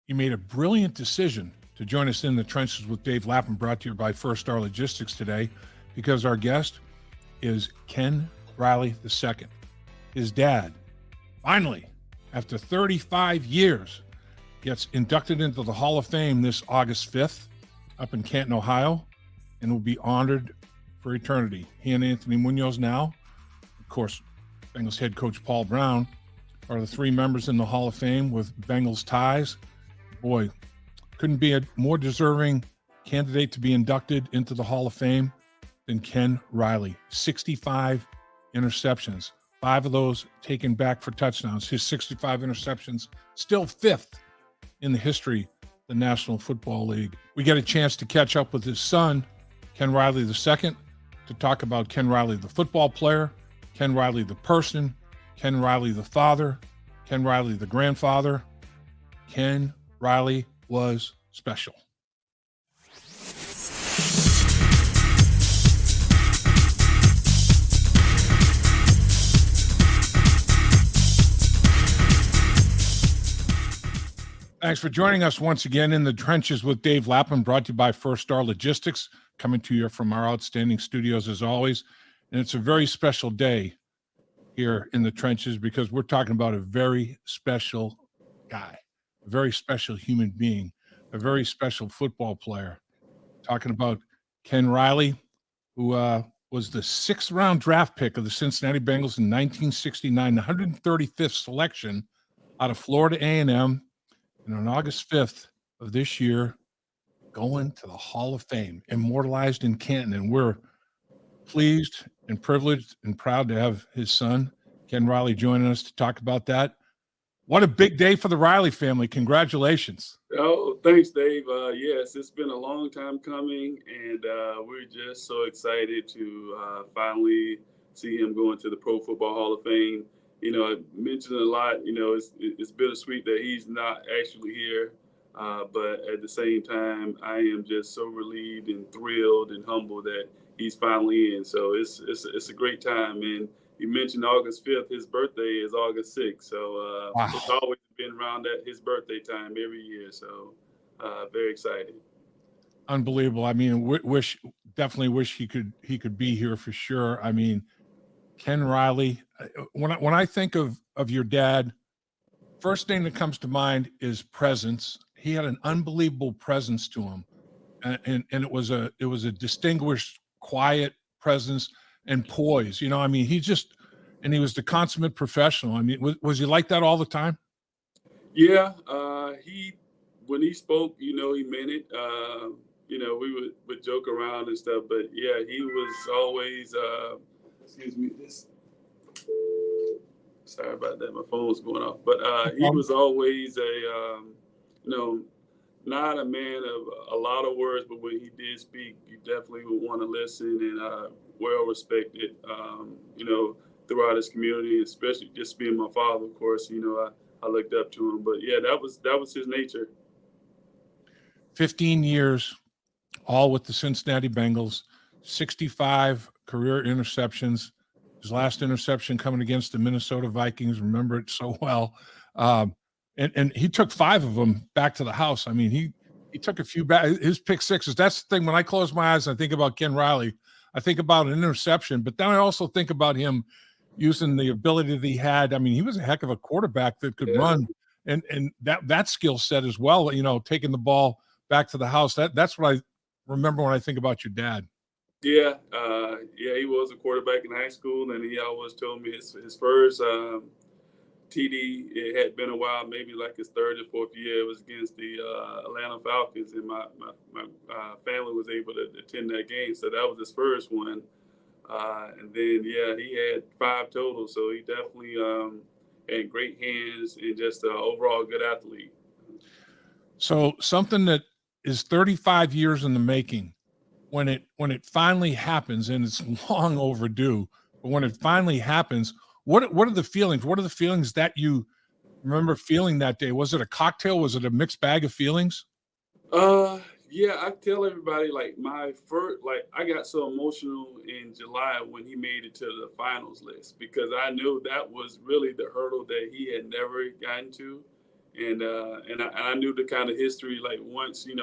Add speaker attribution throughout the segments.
Speaker 1: You made a brilliant decision to join us in the trenches with Dave Lapham, brought to you by First Star Logistics today, because our guest is Ken Riley II. His dad, finally, after 35 years, gets inducted into the Hall of Fame this August 5th up in Canton, Ohio, and will be honored for eternity. He and Anthony Munoz now, of course, Bengals head coach Paul Brown, are the three members in the Hall of Fame with Bengals ties. Boy, couldn't be a more deserving candidate to be inducted into the Hall of Fame than Ken Riley. 65 interceptions, 5 of those taken back for touchdowns. His 65 interceptions, still 5th in the history of the National Football League. We get a chance to catch up with his son, Ken Riley II, to talk about Ken Riley, the football player, Ken Riley, the person, Ken Riley, the father, Ken Riley, the grandfather. Ken Riley was special. Thanks for joining us once again in the trenches with Dave Lapham, brought to you by First Star Logistics, coming to you from our outstanding studios as always. And it's a very special day here in the trenches because we're talking about a very special guy, a very special human being, a very special football player. Talking about Ken Riley, who was the 6th-round draft pick of the Cincinnati Bengals in 1969, the 135th selection out of Florida A&M. And on August 5th of this year, going to the Hall of Fame, immortalized in Canton. And we're pleased and privileged and proud to have his son, Ken Riley, joining us to talk about that. What a big day for the Riley family. Congratulations.
Speaker 2: Oh, thanks, Dave. Yes, it's been a long time coming, and we're just so excited to finally see him go into the Pro Football Hall of Fame. You know, I mentioned a lot, it's bittersweet that he's not actually here. But at the same time, I am just so relieved and thrilled and humbled that he's finally in. So it's a great time. And you mentioned August 5th. His birthday is August 6th. So
Speaker 1: Wow.
Speaker 2: It's always been around at his birthday time every year. So very excited.
Speaker 1: Unbelievable. I mean, definitely wish he could be here for sure. I mean, Ken Riley, when I think of your dad, first thing that comes to mind is presence. He had an unbelievable presence to him, and it was a distinguished, quiet presence and poise. You know, I mean, he was the consummate professional. I mean, was he like that all the time?
Speaker 2: Yeah, when he spoke, he meant it. We would joke around and stuff, but yeah, he was always. Excuse me, sorry about that. My phone's going off, but he was always not a man of a lot of words, but when he did speak, you definitely would want to listen and well respected, throughout his community, especially just being my father, of course, I looked up to him, but yeah, that was his nature.
Speaker 1: 15 years, all with the Cincinnati Bengals, 65 career interceptions. His last interception coming against the Minnesota Vikings, remember it so well. And he took 5 of them back to the house. I mean, he took a few back. His pick sixes. That's the thing. When I close my eyes and I think about Ken Riley, I think about an interception, but then I also think about him using the ability that he had. I mean, he was a heck of a quarterback that could run, and that skill set as well. Taking the ball back to the house. That's what I remember when I think about your dad.
Speaker 2: Yeah, he was a quarterback in high school, and he always told me his first TD. It had been a while, maybe like his 3rd or 4th year. It was against the Atlanta Falcons, and my family was able to attend that game, so that was his first one. And then he had 5 total, so he definitely had great hands and just an overall good athlete.
Speaker 1: So something that is 35 years in the making. When it finally happens, and it's long overdue, but when it finally happens, what are the feelings? What are the feelings that you remember feeling that day? Was it a cocktail? Was it a mixed bag of feelings?
Speaker 2: Yeah, I tell everybody I got so emotional in July when he made it to the finals list because I knew that was really the hurdle that he had never gotten to. And I knew the kind of history. Like once you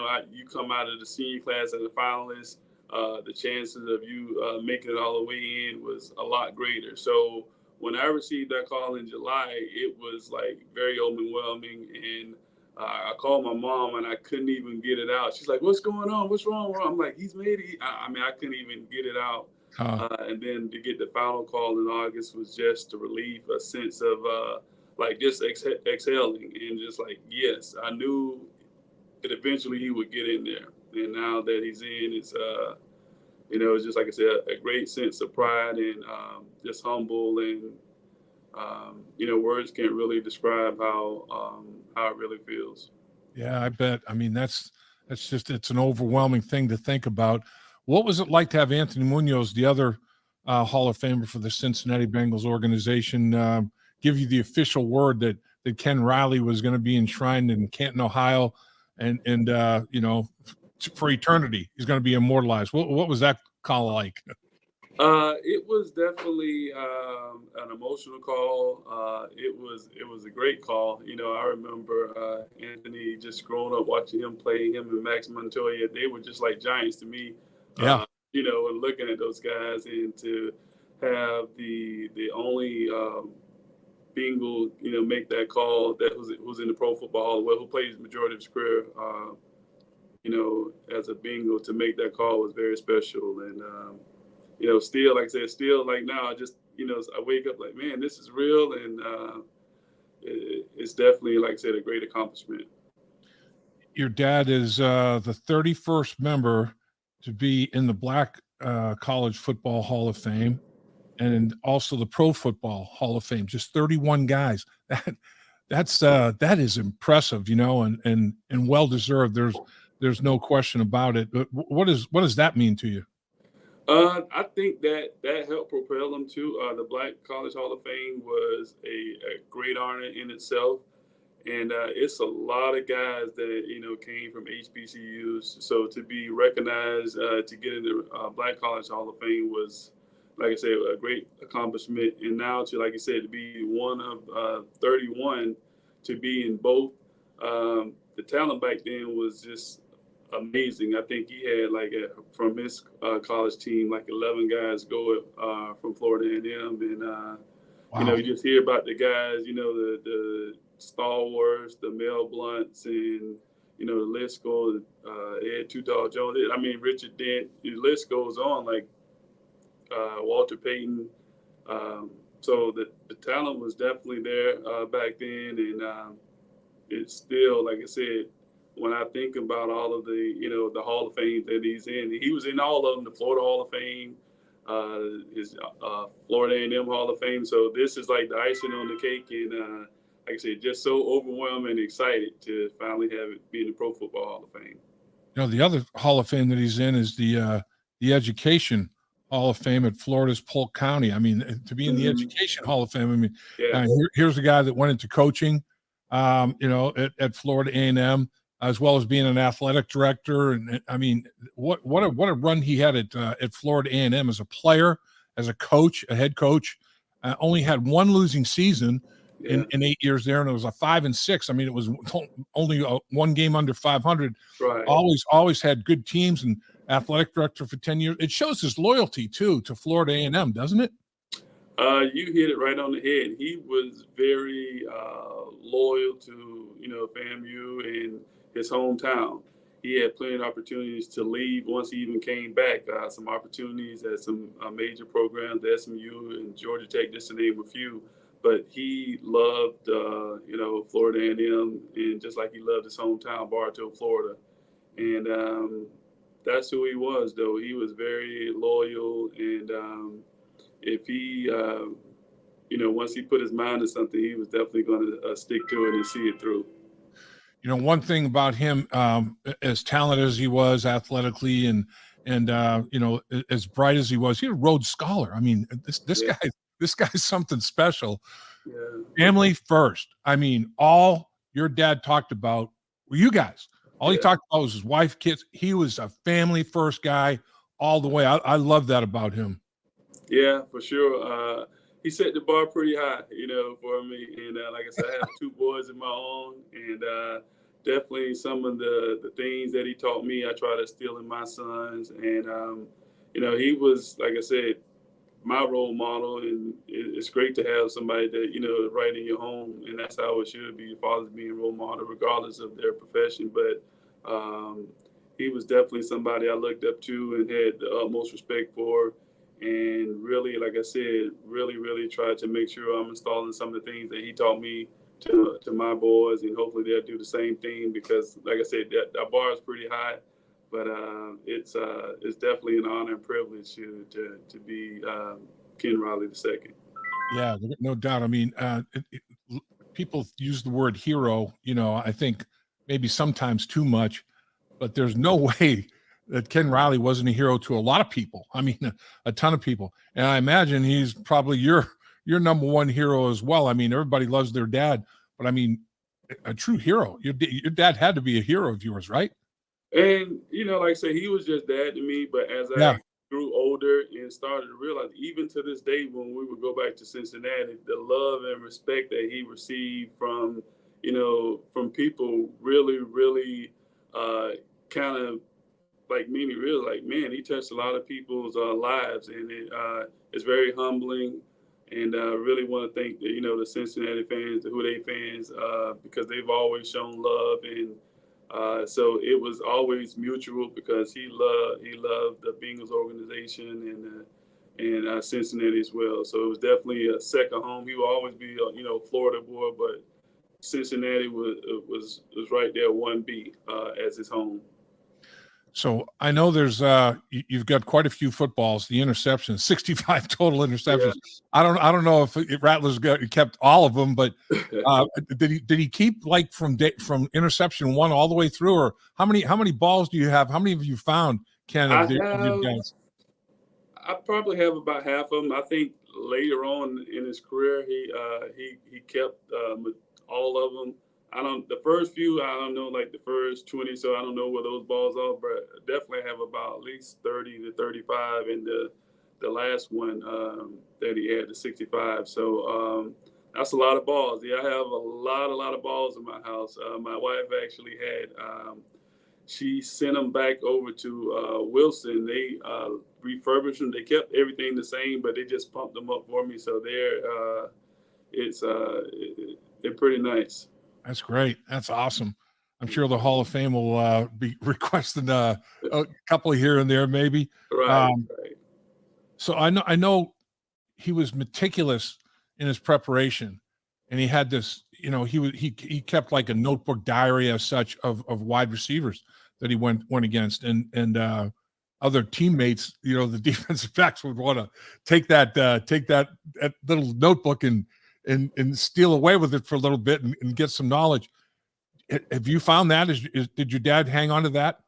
Speaker 2: come out of the senior class as a finalist, the chances of you making it all the way in was a lot greater. So when I received that call in July, it was like very overwhelming. And I called my mom and I couldn't even get it out. She's like, "What's going on? What's wrong?" I'm like, "He's made it." I mean, I couldn't even get it out. And then to get the final call in August was just a relief, a sense of like just exhaling and just like, yes, I knew that eventually he would get in there. And now that he's in, it's it's just like I said, a great sense of pride and just humble and words can't really describe how it really feels.
Speaker 1: Yeah, I bet. I mean, it's an overwhelming thing to think about. What was it like to have Anthony Munoz, the other Hall of Famer for the Cincinnati Bengals organization, give you the official word that Ken Riley was going to be enshrined in Canton, Ohio, and for eternity, he's going to be immortalized. What was that call like?
Speaker 2: It was definitely an emotional call. It was a great call. I remember Anthony, just growing up watching him play. Him and Max Montoya, they were just like giants to me.
Speaker 1: Yeah.
Speaker 2: And looking at those guys, and to have the only Bengal, make that call that was in the Pro Football Hall of Fame, who played the majority of his career, as a Bengal, to make that call was very special. And still, like I said, still like now, I just, I wake up like, man, this is real. And it's definitely, like I said, a great accomplishment.
Speaker 1: Your dad is the 31st member to be in the Black College Football Hall of Fame and also the Pro Football Hall of Fame. Just 31 guys. That is impressive, and well deserved. There's no question about it. But what does that mean to you?
Speaker 2: I think that helped propel him to the Black College Hall of Fame was a great honor in itself. And it's a lot of guys that, came from HBCUs. So to be recognized, to get into Black College Hall of Fame was, like I said, a great accomplishment. And now to, like you said, to be one of 31, to be in both. The talent back then was just amazing. I think he had from his college team, like 11 guys go from Florida A&M. And,
Speaker 1: wow.
Speaker 2: You just hear about the guys, the stalwarts, the Mel Blunts, and, the list goes, Ed Two Dog Jones. I mean, Richard Dent, the list goes on, like Walter Payton. So the talent was definitely there back then. And it's still, like I said, when I think about all of the, the Hall of Fame that he's in, he was in all of them, the Florida Hall of Fame, his Florida A&M Hall of Fame. So this is like the icing on the cake. And like I said, just so overwhelming and excited to finally have it be in the Pro Football Hall of Fame.
Speaker 1: The other Hall of Fame that he's in is the Education Hall of Fame at Florida's Polk County. I mean, to be in the Education Hall of Fame, I mean,
Speaker 2: Yeah.
Speaker 1: Here's a guy that went into coaching, at Florida A&M, as well as being an athletic director. And I mean, what a run he had at Florida A&M as a player, as a coach, a head coach. Only had one losing season in 8 years there, and it was a 5-6. I mean, it was only one game under 500.
Speaker 2: Right.
Speaker 1: Always had good teams, and athletic director for 10 years. It shows his loyalty too to Florida A&M, doesn't it?
Speaker 2: You hit it right on the head. He was very loyal to FAMU and his hometown. He had plenty of opportunities to leave once he even came back. Some opportunities at some major programs, the SMU and Georgia Tech, just to name a few. But he loved, Florida A&M, and just like he loved his hometown, Bartow, Florida. And that's who he was, though. He was very loyal, and if he, once he put his mind to something, he was definitely going to stick to it and see it through.
Speaker 1: One thing about him, as talented as he was athletically and as bright as he was a Rhodes Scholar. I mean, this guy's something special.
Speaker 2: Yeah.
Speaker 1: Family first. I mean, all your dad talked about were you guys. All he talked about was his wife, kids. He was a family first guy all the way. I love that about him.
Speaker 2: Yeah, for sure. he set the bar pretty high, for me. And like I said, I have two boys of my own, and definitely some of the things that he taught me, I try to instill in my sons. And he was, like I said, my role model, and it's great to have somebody that right in your home, and that's how it should be. Your father's being a role model, regardless of their profession. But he was definitely somebody I looked up to and had the utmost respect for, and really, like I said, really tried to make sure I'm installing some of the things that he taught me to my boys, and hopefully they'll do the same thing, because, like I said, that bar is pretty high. But it's definitely an honor and privilege to be Ken Riley II.
Speaker 1: Yeah, no doubt. I mean, people use the word hero, I think maybe sometimes too much, but there's no way that Ken Riley wasn't a hero to a lot of people. I mean, a ton of people. And I imagine he's probably your number one hero as well. I mean, everybody loves their dad, but I mean, a true hero. Your dad had to be a hero of yours, right?
Speaker 2: And, like I said, he was just dad to me. But as I grew older and started to realize, even to this day, when we would go back to Cincinnati, the love and respect that he received from people really kind of like made me realize, like, man, he touched a lot of people's lives. And it's very humbling. And really want to thank the Cincinnati fans, the Who Dey fans, because they've always shown love. And so it was always mutual, because he loved the Bengals organization and Cincinnati as well. So it was definitely a second home. He will always be a Florida boy, but Cincinnati was right there 1B as his home.
Speaker 1: So I know there's you've got quite a few footballs, the interceptions, 65 total interceptions. Yeah. I don't know if Rattler's kept all of them, but did he keep like from interception 1 all the way through, or how many balls do you have? How many have you found, Ken?
Speaker 2: I probably have about half of them. I think later on in his career, he kept all of them. The first few, I don't know, like the first 20, so I don't know where those balls are, but I definitely have about at least 30 to 35 in the last one that he had, the 65. So that's a lot of balls. Yeah, I have a lot of balls in my house. My wife actually had, she sent them back over to Wilson. They refurbished them. They kept everything the same, but they just pumped them up for me. So they're pretty nice.
Speaker 1: That's great. That's awesome. I'm sure the Hall of Fame will be requesting a couple here and there, maybe.
Speaker 2: Right.
Speaker 1: So I know he was meticulous in his preparation, and he had this. He kept like a notebook diary as such of wide receivers that he went against, and other teammates. The defensive backs would want to take that little notebook and steal away with it for a little bit and get some knowledge. Have you found that? Did your dad hang on to that?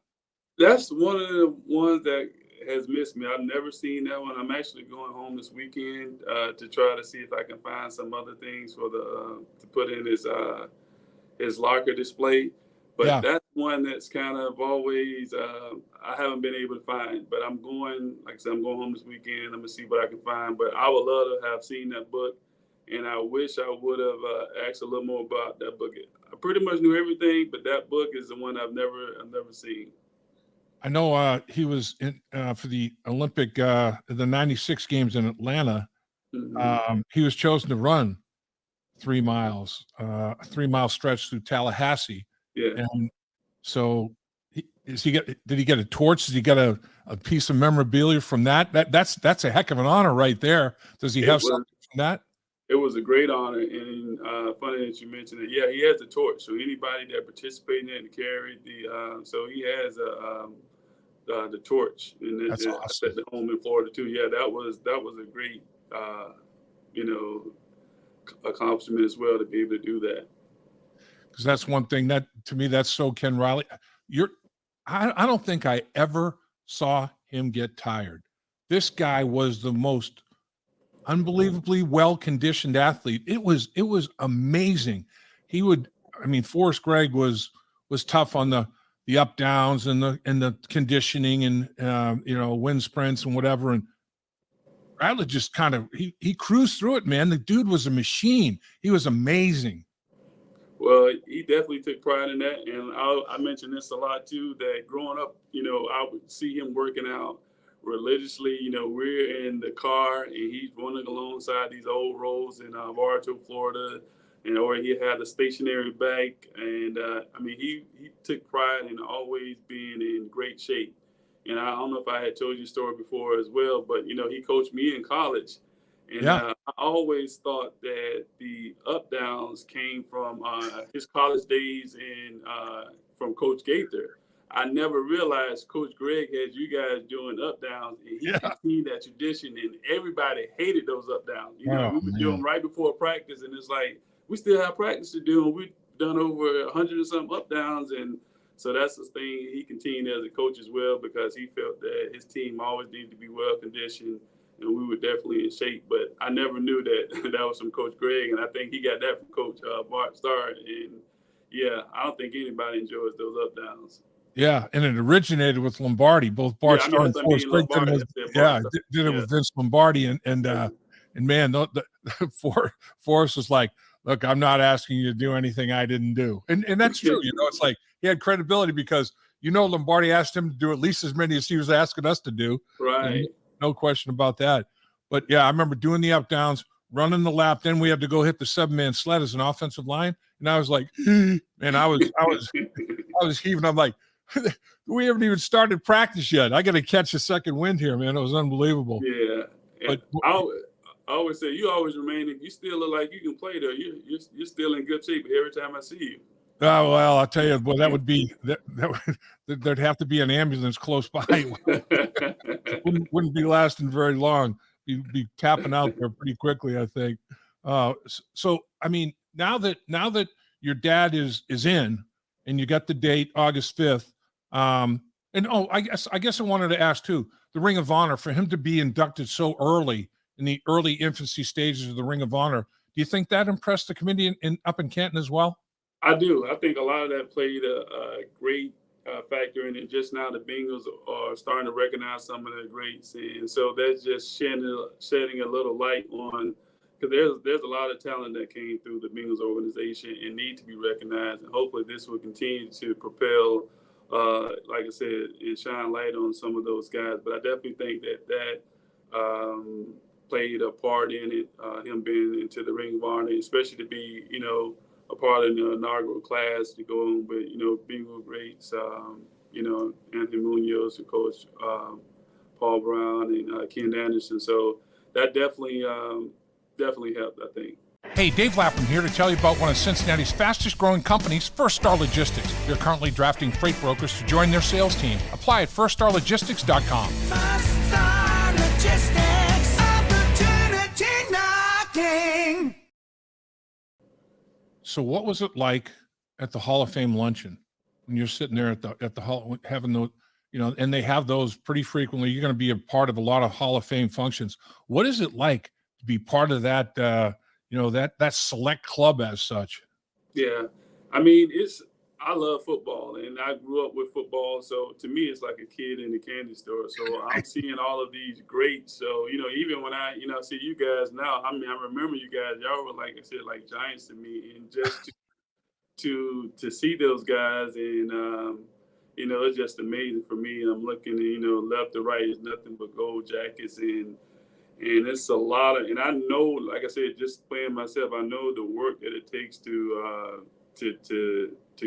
Speaker 2: That's one of the ones that has missed me. I've never seen that one. I'm actually going home this weekend to try to see if I can find some other things for to put in his locker display. But that's one that's kind of always I haven't been able to find. But I'm going home this weekend. I'm gonna see what I can find. But I would love to have seen that book. And I wish I would have asked a little more about that book. I pretty much knew everything, but that book is the one I've never seen.
Speaker 1: I know he was in for the Olympic, the 96 games in Atlanta. Mm-hmm. He was chosen to run 3 miles, a 3-mile stretch through Tallahassee.
Speaker 2: Yeah.
Speaker 1: And so did he get a torch? Did he get a piece of memorabilia from that? That's a heck of an honor right there. Does he have something from that?
Speaker 2: It was a great honor, and funny that you mentioned it. Yeah, he has the torch. So anybody that participated in it carried so he has the torch, and
Speaker 1: that's awesome.
Speaker 2: At the home in Florida too. Yeah, that was a great accomplishment as well, to be able to do that.
Speaker 1: Because that's one thing that, to me, that's so Ken Riley. I don't think I ever saw him get tired. This guy was the most unbelievably well-conditioned athlete. It was amazing. Forrest Gregg was tough on the up downs and the conditioning and wind sprints and whatever. And Rattler just kind of he cruised through it, man. The dude was a machine. He was amazing.
Speaker 2: Well, he definitely took pride in that, and I mention this a lot too. That growing up, I would see him working out religiously. We're in the car, and he's running alongside these old roads in Bartow, Florida, and or he had a stationary bike, and he took pride in always being in great shape. And I don't know if I had told you a story before as well, but he coached me in college. And
Speaker 1: Yeah.
Speaker 2: I always thought that the up downs came from his college days and from Coach Gaither. I never realized Coach Greg had you guys doing up downs, and he continued that tradition, and everybody hated those up downs. We would do them right before practice, and it's like we still have practice to do, and we've done over 100 or something up downs, and so that's the thing. He continued as a coach as well because he felt that his team always needed to be well conditioned. And we were definitely in shape, but I never knew that that was from Coach Greg, and I think he got that from Coach Bart Starr. And yeah, I don't think anybody enjoys those up downs.
Speaker 1: Yeah, and it originated with Lombardi. Both Bart Starr and Forrest Greg did it with Vince Lombardi, and man, Forrest was like, "Look, I'm not asking you to do anything I didn't do," and that's true. It's like he had credibility because Lombardi asked him to do at least as many as he was asking us to do.
Speaker 2: Right.
Speaker 1: No question about that. But yeah, I remember doing the up downs, running the lap. Then we had to go hit the 7-man sled as an offensive line, and I was like, man, I was heaving. I'm like, we haven't even started practice yet. I got to catch a second wind here, man. It was unbelievable.
Speaker 2: Yeah, but I always say you always remain. You still look like you can play though. You're still in good shape every time I see you.
Speaker 1: Oh, well, I'll tell you, well, that would be there'd have to be an ambulance close by. wouldn't be lasting very long. You'd be tapping out there pretty quickly, I think. So, I mean, now that your dad is in, and you got the date August 5th, I guess I wanted to ask too, the Ring of Honor, for him to be inducted so early in the early infancy stages of the Ring of Honor, do you think that impressed the committee up in Canton as well?
Speaker 2: I do. I think a lot of that played a great factor in it. Just now, the Bengals are starting to recognize some of their greats, and so that's just shedding a little light on, because there's a lot of talent that came through the Bengals organization and need to be recognized. And hopefully, this will continue to propel, like I said, and shine light on some of those guys. But I definitely think that played a part in it. Him being into the Ring of Honor, especially to be, a part of the inaugural class to go on with, Bengal greats, Anthony Munoz, and Coach Paul Brown, and Ken Anderson. So that definitely helped, I think.
Speaker 1: Hey, Dave Lapham here to tell you about one of Cincinnati's fastest growing companies, First Star Logistics. They're currently drafting freight brokers to join their sales team. Apply at firststarlogistics.com.
Speaker 3: First Star Logistics, opportunity knocking.
Speaker 1: So what was it like at the Hall of Fame luncheon when you're sitting there at the hall having those, and they have those pretty frequently? You're going to be a part of a lot of Hall of Fame functions. What is it like to be part of that, that select club as such?
Speaker 2: Yeah. I mean, I love football, and I grew up with football. So to me, it's like a kid in the candy store. So I'm seeing all of these greats. So, even when I, see you guys now, I remember you guys, y'all were, like I said, like giants to me. And just to see those guys, and, it's just amazing for me. And I'm looking, left to right is nothing but gold jackets. And it's a lot of, and I know, like I said, just playing myself, I know the work that it takes to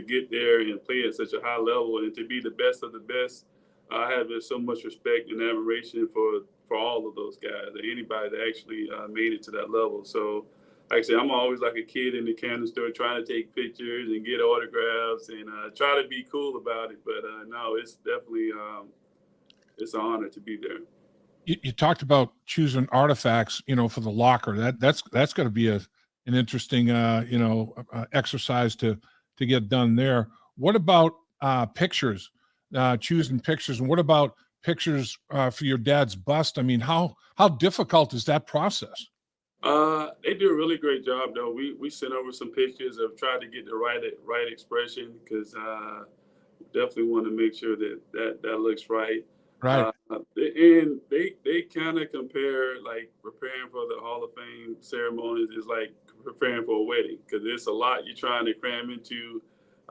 Speaker 2: get there and play at such a high level and to be the best of the best. I have so much respect and admiration for all of those guys, and anybody that actually made it to that level. So, like I said, I'm always like a kid in the candy store trying to take pictures and get autographs and try to be cool about it. But no, it's definitely it's an honor to be there.
Speaker 1: You talked about choosing artifacts, for the locker. That's going to be an interesting, exercise to get done there. What about pictures, choosing pictures, and what about pictures for your dad's bust? I mean, how difficult is that process?
Speaker 2: They do a really great job, though. We sent over some pictures of trying to get the right expression, because definitely want to make sure that looks right.
Speaker 1: Right.
Speaker 2: And they kind of compare like preparing for the Hall of Fame ceremonies is like preparing for a wedding because it's a lot you're trying to cram into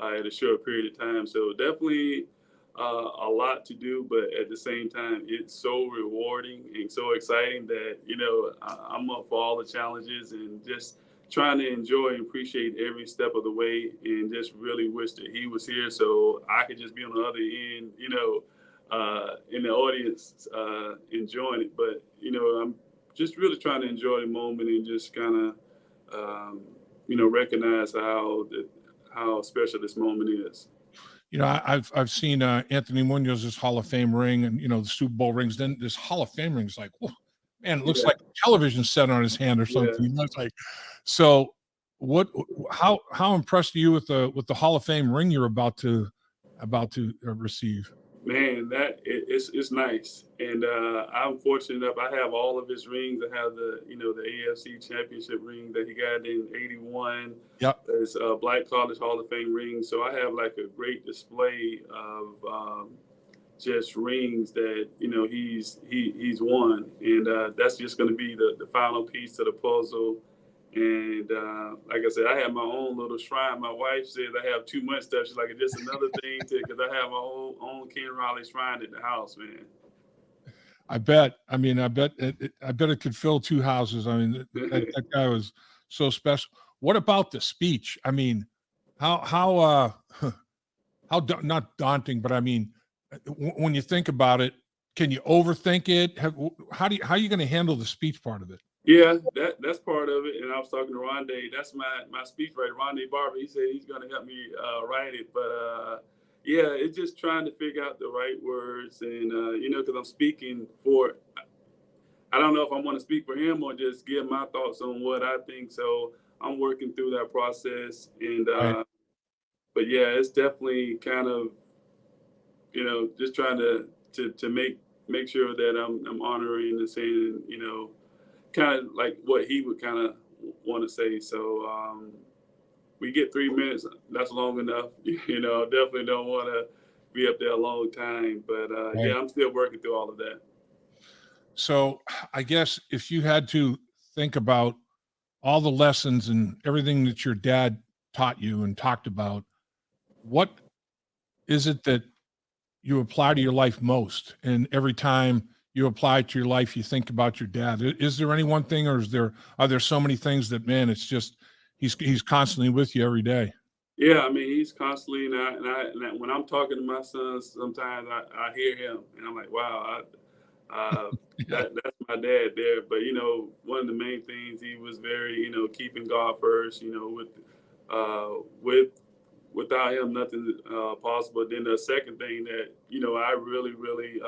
Speaker 2: at a short period of time. So definitely a lot to do, but at the same time, it's so rewarding and so exciting that I'm up for all the challenges and just trying to enjoy and appreciate every step of the way, and just really wish that he was here so I could just be on the other end, in the audience enjoying it. But I'm just really trying to enjoy the moment and just kind of recognize how special this moment is.
Speaker 1: I've seen Anthony Munoz's Hall of Fame ring, and the Super Bowl rings. Then this Hall of Fame ring is like, whoa, man, it looks
Speaker 2: Yeah.
Speaker 1: like a television set on his hand or something.
Speaker 2: Yeah.
Speaker 1: It's like, so what? How impressed are you with the Hall of Fame ring you're about to receive?
Speaker 2: Man, it's nice, and I'm fortunate enough. I have all of his rings. I have the AFC Championship ring that he got in '81.
Speaker 1: Yep.
Speaker 2: It's a Black College Hall of Fame ring. So I have like a great display of just rings that he's won, and that's just going to be the final piece to the puzzle. And like I said, I have my own little shrine. My wife says I have too much stuff. She's like, it's just another thing because I have my own Ken Riley shrine at the house, man.
Speaker 1: I bet. I mean, I bet it could fill two houses. I mean, that guy was so special. What about the speech? I mean, how not daunting, but I mean, when you think about it, can you overthink it? How are you going to handle the speech part of it?
Speaker 2: Yeah, that's part of it. And I was talking to Rondé. That's my speechwriter, Rondé Barber. He said he's going to help me write it. But yeah, it's just trying to figure out the right words, and because I'm speaking for. I don't know if I want to speak for him or just give my thoughts on what I think. So I'm working through that process, and
Speaker 1: Right.
Speaker 2: but yeah, it's definitely kind of just trying to make sure that I'm honoring and saying kind of like what he would kind of want to say. So we get 3 minutes. That's long enough. Definitely don't want to be up there a long time. But
Speaker 1: Right.
Speaker 2: yeah, I'm still working through all of that.
Speaker 1: So I guess if you had to think about all the lessons and everything that your dad taught you and talked about, what is it that you apply to your life most? And every time you apply it to your life, you think about your dad. Is there any one thing, or are there so many things that, man, it's just he's constantly with you every day?
Speaker 2: Yeah, I mean, he's constantly, and when I'm talking to my sons, sometimes I hear him, and I'm like, wow, that's my dad there. But one of the main things, he was very, keeping God first. Without him, nothing possible. Then the second thing that I really, really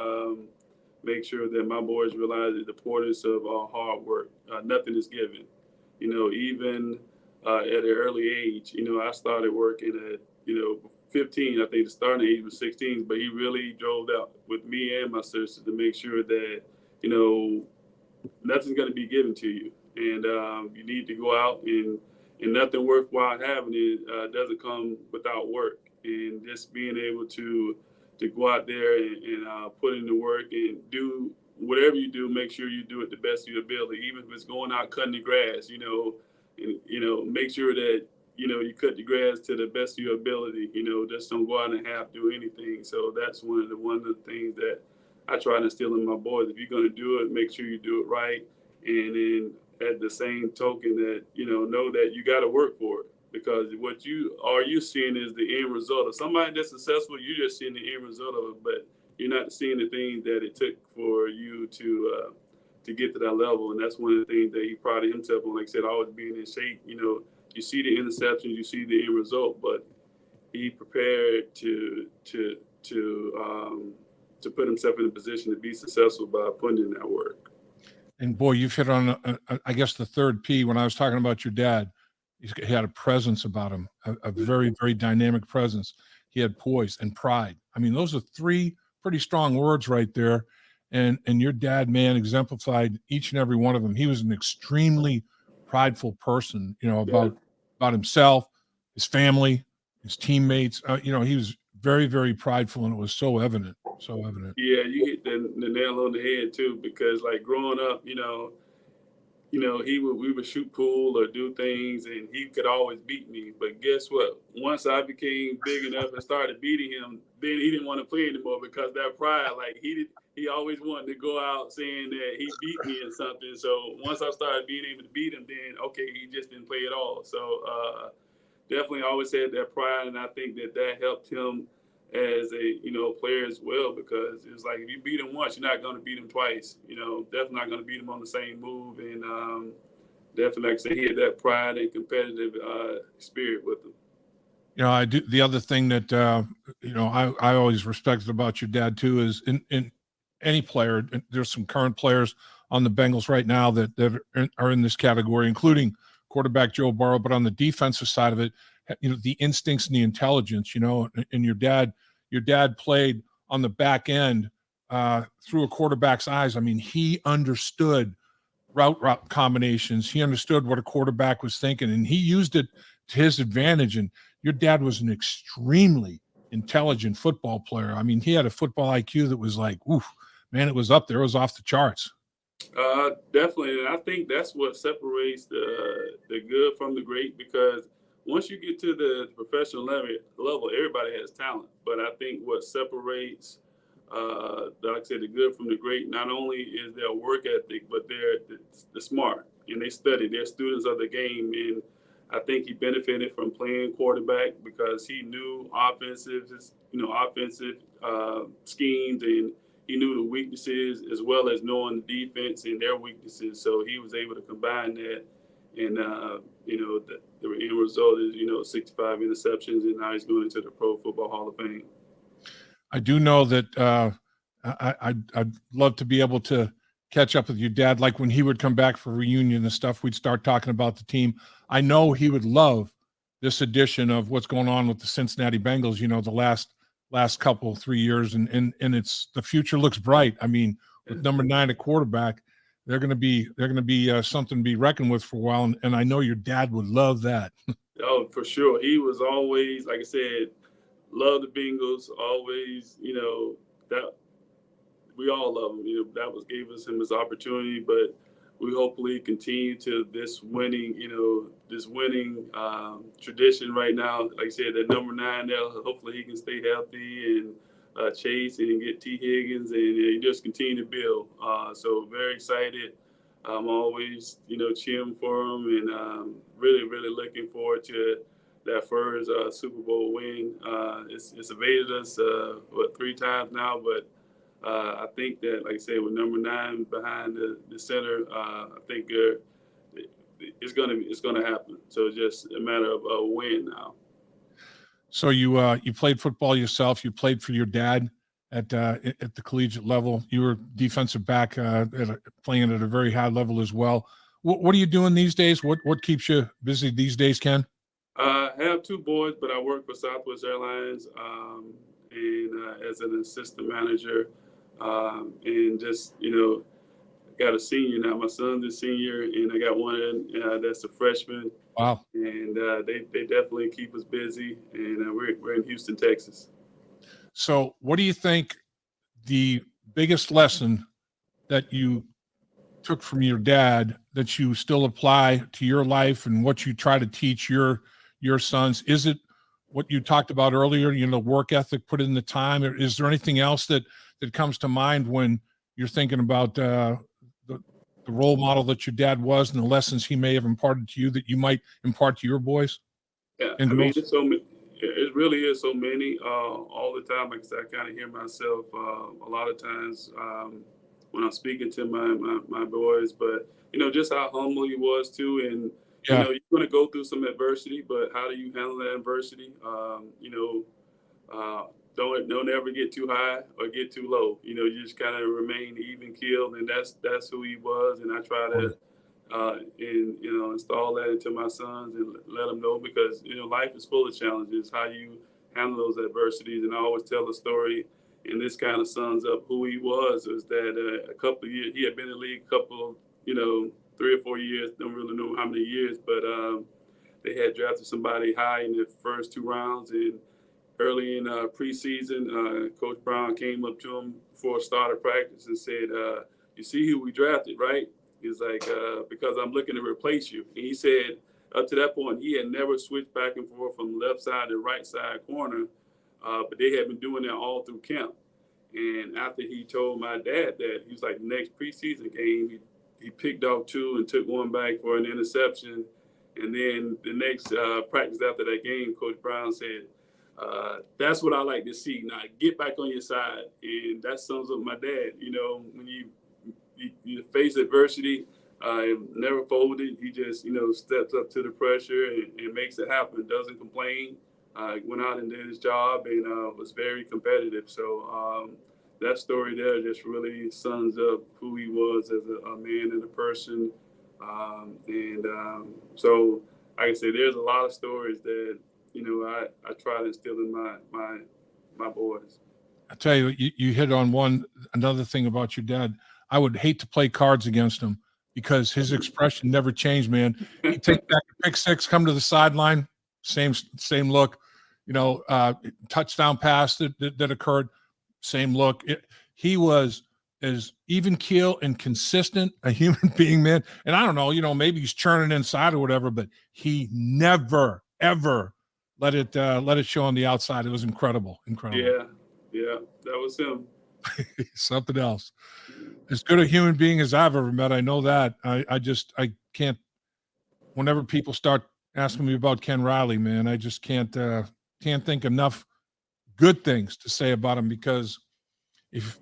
Speaker 2: make sure that my boys realize the importance of hard work. Nothing is given. Even at an early age, I started working at 15. I think the starting age was 16, but he really drove out with me and my sister to make sure that nothing's going to be given to you, and you need to go out and nothing worthwhile having it doesn't come without work. And just being able to go out there and put in the work and do whatever you do, make sure you do it the best of your ability, even if it's going out cutting the grass, and make sure that you cut the grass to the best of your ability. Just don't go out and half do anything. So that's one of the things that I try to instill in my boys. If you're going to do it, make sure you do it right, and then at the same token that know that you got to work for it, because what you're seeing is the end result of somebody that's successful. You're just seeing the end result of it, but you're not seeing the things that it took for you to get to that level. And that's one of the things that he prided himself on. Like I said, always being in shape. You see the interceptions, you see the end result, but he prepared to put himself in a position to be successful by putting in that work.
Speaker 1: And boy, you've hit on, I guess, the third P. When I was talking about your dad, he had a presence about him, a very, very dynamic presence. He had poise and pride. I mean, those are three pretty strong words right there. And your dad, man, exemplified each and every one of them. He was an extremely prideful person, about himself, his family, his teammates. He was very, very prideful, and it was so evident. So evident.
Speaker 2: Yeah, you hit the nail on the head too, because like growing up, we would shoot pool or do things, and he could always beat me. But guess what? Once I became big enough and started beating him, then he didn't want to play anymore because that pride, like he always wanted to go out saying that he beat me or something. So once I started being able to beat him, then okay, he just didn't play at all. So definitely always had that pride, and I think that helped him as a player as well, because it's like if you beat him once, you're not going to beat him twice. Definitely not going to beat him on the same move, and definitely, like I said, he had that pride and competitive spirit with him.
Speaker 1: I do. The other thing that I always respected about your dad too is in any player. There's some current players on the Bengals right now that are in this category, including quarterback Joe Burrow. But on the defensive side of it, the instincts and the intelligence. And your dad played on the back end through a quarterback's eyes. I mean, he understood route combinations. He understood what a quarterback was thinking, and he used it to his advantage. And your dad was an extremely intelligent football player. I mean, he had a football IQ that was like, oof, man, it was up there. It was off the charts.
Speaker 2: Definitely, and I think that's what separates the good from the great, because once you get to the professional level, everybody has talent. But I think what separates like I said, the good from the great, not only is their work ethic, but they're smart, and they study. They're students of the game, and I think he benefited from playing quarterback because he knew offensive schemes, and he knew the weaknesses as well as knowing the defense and their weaknesses. So he was able to combine that, and the end result is 65 interceptions, and now he's going into the Pro Football Hall of Fame.
Speaker 1: I do know that I'd love to be able to catch up with your dad. Like when he would come back for reunion and stuff, we'd start talking about the team. I know he would love this edition of what's going on with the Cincinnati Bengals, the last couple, 3 years. And it's, the future looks bright. I mean, with number 9 at quarterback, they're going to be something to be reckoned with for a while. And I know your dad would love that.
Speaker 2: Oh, for sure. He was always, like I said, love the Bengals, always, that we all love him. That gave him his opportunity, but we hopefully continue to this winning tradition right now. Like I said, that number 9 there, hopefully he can stay healthy and chase and get T. Higgins and just continue to build. So very excited. I'm always, cheering for him, and really, really looking forward to that first Super Bowl win. It's evaded us 3 times now, but I think that, like I said, with number 9 behind the center, I think it's gonna happen. So it's just a matter of a win now.
Speaker 1: So you played football yourself. You played for your dad at the collegiate level. You were defensive back playing at a very high level as well. What are you doing these days? What keeps you busy these days, Ken?
Speaker 2: I have 2 boys, but I work for Southwest Airlines and as an assistant manager, and just got a senior now. My son's a senior, and I got one that's a freshman.
Speaker 1: Wow!
Speaker 2: And they definitely keep us busy, and we're in Houston, Texas.
Speaker 1: So, what do you think the biggest lesson that you took from your dad that you still apply to your life and what you try to teach your sons? Is it what you talked about earlier, work ethic, put in the time? Or is there anything else that comes to mind when you're thinking about the role model that your dad was and the lessons he may have imparted to you that you might impart to your boys?
Speaker 2: Yeah, I mean, it really is so many all the time. Like I said, I kind of hear myself a lot of times when I'm speaking to my boys, but just how humble he was too, and you're going to go through some adversity, but how do you handle that adversity? Don't ever get too high or get too low. You just kind of remain even keeled, and that's who he was. And I try to install that into my sons and let them know, because life is full of challenges. How you handle those adversities, and I always tell the story, and this kind of sums up who he was. Is that a couple of years he had been in the league a couple, 3 or 4 years, don't really know how many years, but they had drafted somebody high in the first 2 rounds, and early in preseason, Coach Brown came up to him before start of practice and said, "You see who we drafted, right?" He's like, "Because I'm looking to replace you." And he said, up to that point, he had never switched back and forth from left side to right side corner, but they had been doing that all through camp. And after he told my dad that, he was like, the next preseason game, he picked off 2 and took 1 back for an interception. And then the next practice after that game, Coach Brown said, "That's what I like to see. Now get back on your side." And that sums up my dad. You know, when you face adversity, never folded. He just, steps up to the pressure and makes it happen. Doesn't complain. Went out and did his job and was very competitive. So that story there just really sums up who he was as a man and a person. So, like I said, there's a lot of stories that, I try to instill in my boys.
Speaker 1: I tell you, you hit on another thing about your dad. I would hate to play cards against him because his expression never changed, man. He'd take back a pick six, come to the sideline, same look, touchdown pass that occurred, same look. He was as even keel and consistent a human being, man. And I don't know, maybe he's churning inside or whatever, but he never, ever let it show on the outside. It was incredible.
Speaker 2: Yeah, that was him.
Speaker 1: Something else. As good a human being as I've ever met. I know that. I can't. Whenever people start asking me about Ken Riley, man, I just can't think enough good things to say about him, because if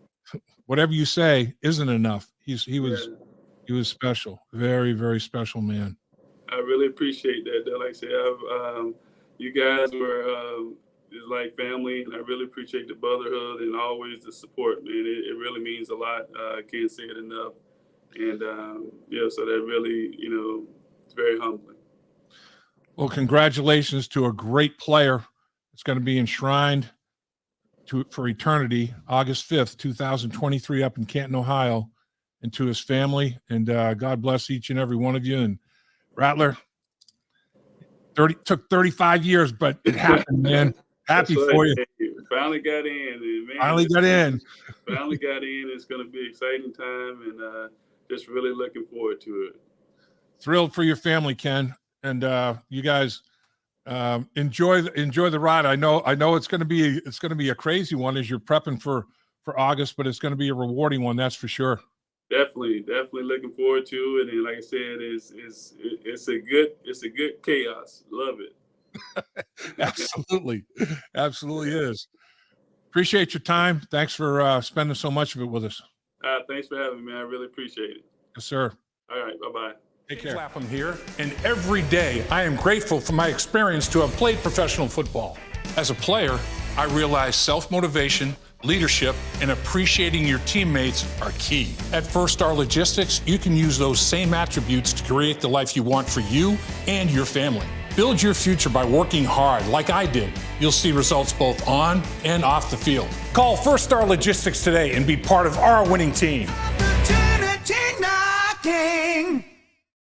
Speaker 1: whatever you say isn't enough, he was special. Very, very special man.
Speaker 2: I really appreciate that. Like I said, you guys were it's like family, and I really appreciate the brotherhood and always the support, man. It really means a lot. I can't say it enough. And, so that really, it's very humbling.
Speaker 1: Well, congratulations to a great player. It's going to be enshrined for eternity, August 5th, 2023, up in Canton, Ohio, and to his family. And God bless each and every one of you. And Rattler, took 35 years, but it happened, man. Happy for you.
Speaker 2: Finally got in. Man,
Speaker 1: Finally got in.
Speaker 2: It's going to be an exciting time, and just really looking forward to it.
Speaker 1: Thrilled for your family, Ken, and you guys enjoy the ride. I know it's going to be a crazy one as you're prepping for August, but it's going to be a rewarding one, that's for sure.
Speaker 2: Definitely looking forward to it. And like I said, it's a good chaos. Love it.
Speaker 1: Absolutely is. Appreciate your time. Thanks for spending so much of it with us.
Speaker 2: Thanks for having me, man. I really appreciate it.
Speaker 1: Yes, sir.
Speaker 2: All right, bye-bye.
Speaker 1: Take care.
Speaker 4: Dave Lapham here, and every day I am grateful for my experience to have played professional football. As a player, I realized self-motivation, leadership, and appreciating your teammates are key. At First Star Logistics, you can use those same attributes to create the life you want for you and your family. Build your future by working hard like I did. You'll see results both on and off the field. Call First Star Logistics today and be part of our winning team.
Speaker 3: Opportunity knocking.